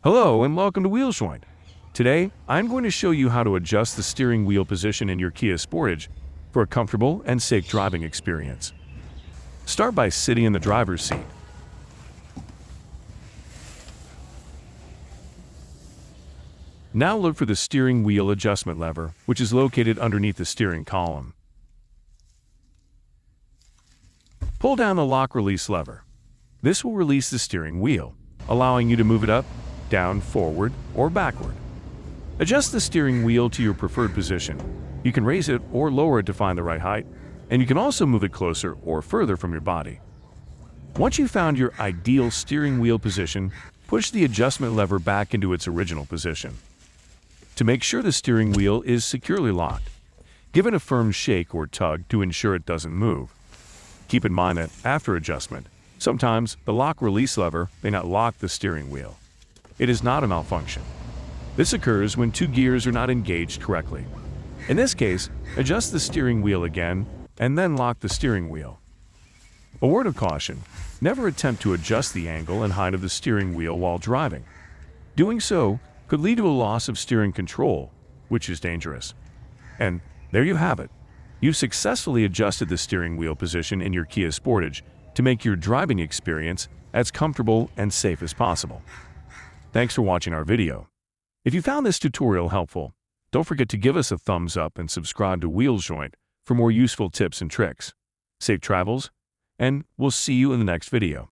Hello and welcome to Wheel Joint. Today, I'm going to show you how to adjust the steering wheel position in your Kia Sportage for a comfortable and safe driving experience. Start by sitting in the driver's seat. Now look for the steering wheel adjustment lever, which is located underneath the steering column. Pull down the lock release lever. This will release the steering wheel, allowing you to move it up, down, forward, or backward. Adjust the steering wheel to your preferred position. You can raise it or lower it to find the right height, and you can also move it closer or further from your body. Once you've found your ideal steering wheel position, push the adjustment lever back into its original position. To make sure the steering wheel is securely locked, give it a firm shake or tug to ensure it doesn't move. Keep in mind that after adjustment, sometimes the lock release lever may not lock the steering wheel. It is not a malfunction. This occurs when two gears are not engaged correctly. In this case, adjust the steering wheel again and then lock the steering wheel. A word of caution: never attempt to adjust the angle and height of the steering wheel while driving. Doing so could lead to a loss of steering control, which is dangerous. And there you have it. You've successfully adjusted the steering wheel position in your Kia Sportage to make your driving experience as comfortable and safe as possible. Thanks for watching our video. If you found this tutorial helpful, don't forget to give us a thumbs up and subscribe to Wheel Joint for more useful tips and tricks. Safe travels, and we'll see you in the next video.